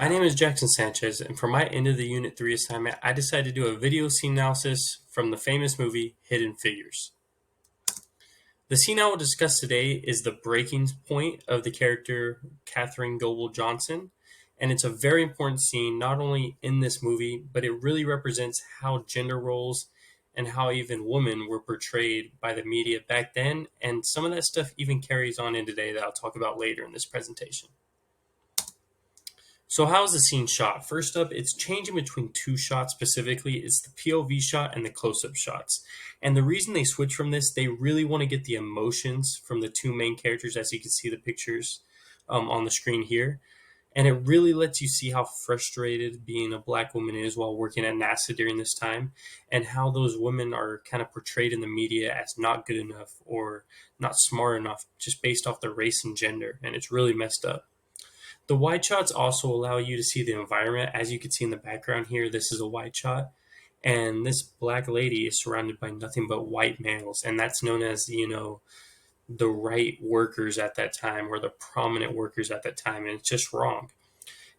My name is Jackson Sanchez, and for my end of the Unit 3 assignment, I decided to do a video scene analysis from the famous movie Hidden Figures. The scene I will discuss today is the breaking point of the character Katherine Goble Johnson, and it's a very important scene not only in this movie, but it really represents how gender roles and how even women were portrayed by the media back then, and some of that stuff even carries on in today that I'll talk about later in this presentation. So how is the scene shot? First up, it's changing between two shots specifically. It's the POV shot and the close-up shots. And the reason they switch from this, they really want to get the emotions from the two main characters, as you can see the pictures on the screen here. And it really lets you see how frustrated being a black woman is while working at NASA during this time, and how those women are kind of portrayed in the media as not good enough or not smart enough just based off their race and gender. And it's really messed up. The wide shots also allow you to see the environment. As you can see in the background here, this is a wide shot. And this black lady is surrounded by nothing but white males. And that's known as, the right workers at that time, or the prominent workers at that time. And it's just wrong.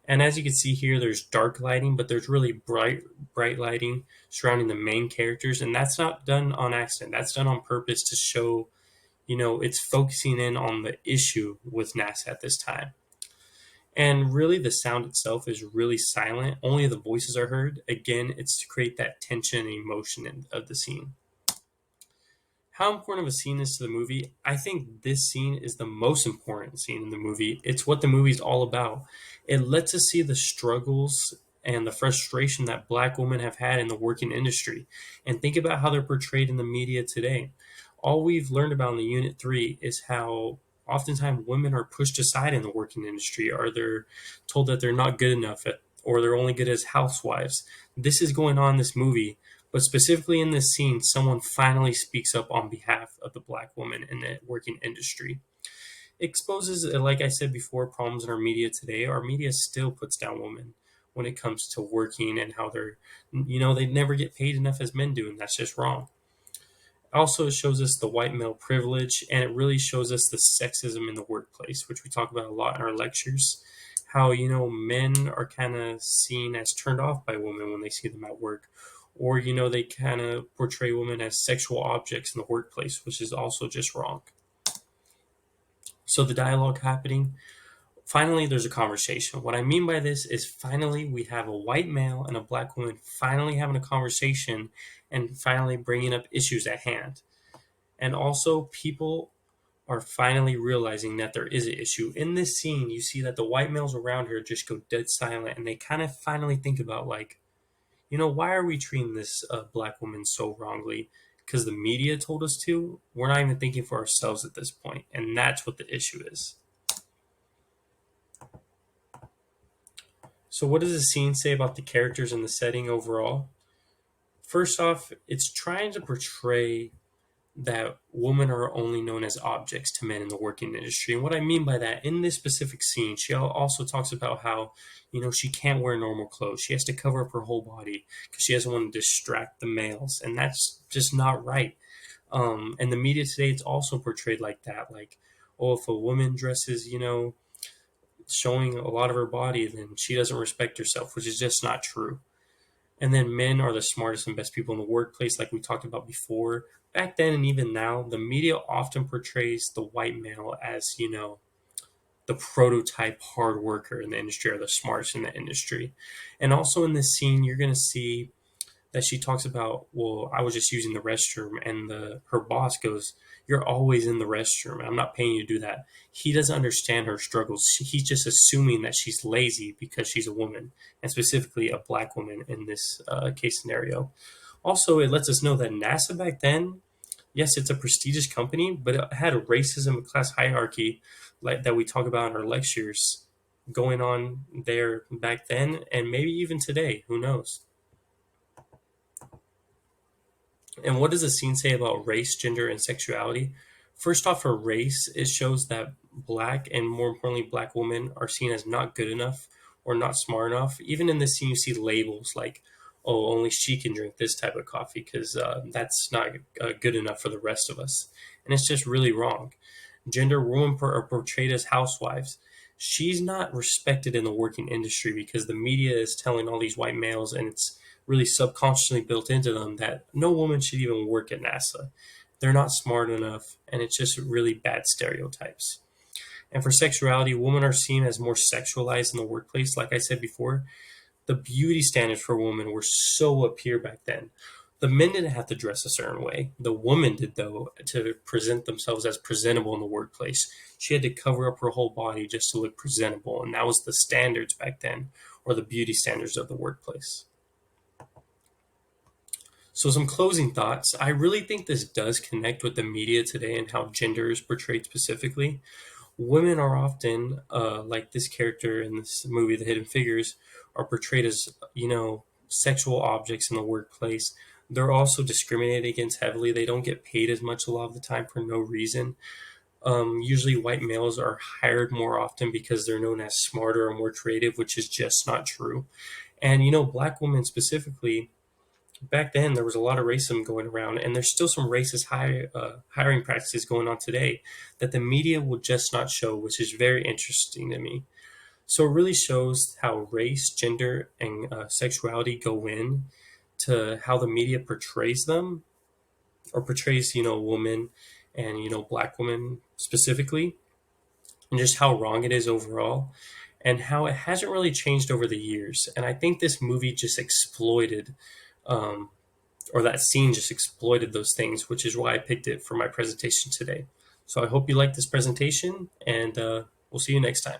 And as you can see here, there's dark lighting, but there's really bright lighting surrounding the main characters. And that's not done on accident. That's done on purpose to show, it's focusing in on the issue with NASA at this time. And really, the sound itself is really silent. Only the voices are heard. Again, it's to create that tension and emotion of the scene. How important of a scene is to the movie? I think this scene is the most important scene in the movie. It's what the movie's all about. It lets us see the struggles and the frustration that black women have had in the working industry. And think about how they're portrayed in the media today. All we've learned about in the Unit 3 is how oftentimes women are pushed aside in the working industry, or they're told that they're not good enough or they're only good as housewives. This is going on in this movie, but specifically in this scene, someone finally speaks up on behalf of the black woman in the working industry. It exposes, like I said before, problems in our media today. Our media still puts down women when it comes to working, and how they never get paid enough as men do, and that's just wrong. Also, it shows us the white male privilege, and it really shows us the sexism in the workplace, which we talk about a lot in our lectures. How, men are kind of seen as turned off by women when they see them at work, or, they kind of portray women as sexual objects in the workplace, which is also just wrong. So, the dialogue happening. Finally, there's a conversation. What I mean by this is finally we have a white male and a black woman finally having a conversation and finally bringing up issues at hand. And also, people are finally realizing that there is an issue. In this scene, you see that the white males around her just go dead silent, and they kind of finally think about, why are we treating this black woman so wrongly? Because the media told us to? We're not even thinking for ourselves at this point, and that's what the issue is. So what does the scene say about the characters and the setting overall? First off, it's trying to portray that women are only known as objects to men in the working industry. And what I mean by that, in this specific scene, she also talks about how, she can't wear normal clothes. She has to cover up her whole body because she doesn't want to distract the males. And that's just not right. And the media today, it's also portrayed like that. Like, oh, if a woman dresses, showing a lot of her body, then she doesn't respect herself, which is just not true. And then men are the smartest and best people in the workplace, like we talked about before. Back then and even now, the media often portrays the white male as, the prototype hard worker in the industry, or the smartest in the industry. And also in this scene, you're going to see that she talks about, well, I was just using the restroom, and her boss goes, "You're always in the restroom. I'm not paying you to do that." He doesn't understand her struggles. He's just assuming that she's lazy because she's a woman, and specifically a black woman in this case scenario. Also, it lets us know that NASA back then, yes, it's a prestigious company, but it had a racism and class hierarchy like that we talk about in our lectures going on there back then, and maybe even today. Who knows? And what does the scene say about race, gender, and sexuality? First off, for race, it shows that black, and more importantly, black women, are seen as not good enough or not smart enough. Even in this scene, you see labels like, oh, only she can drink this type of coffee because that's not good enough for the rest of us. And it's just really wrong. Gender, women are portrayed as housewives. she's not respected in the working industry because the media is telling all these white males, and it's really subconsciously built into them, that no woman should even work at NASA. They're not smart enough, and it's just really bad stereotypes. And for sexuality, women are seen as more sexualized in the workplace. Like I said before, the beauty standards for women were so up here back then. The men didn't have to dress a certain way. The woman did, though, to present themselves as presentable in the workplace. She had to cover up her whole body just to look presentable, and that was the standards back then, or the beauty standards of the workplace. So, some closing thoughts. I really think this does connect with the media today and how gender is portrayed specifically. Women are often, like this character in this movie, The Hidden Figures, are portrayed as, sexual objects in the workplace. They're also discriminated against heavily. They don't get paid as much a lot of the time for no reason. Usually, white males are hired more often because they're known as smarter or more creative, which is just not true. And, black women specifically, back then there was a lot of racism going around, and there's still some racist hiring practices going on today that the media will just not show, which is very interesting to me. So it really shows how race, gender, and sexuality go in to how the media portrays them, or portrays, women and, black women specifically, and just how wrong it is overall, and how it hasn't really changed over the years. And I think this movie just exploited, um, or that scene just exploited those things, which is why I picked it for my presentation today. So I hope you like this presentation, and we'll see you next time.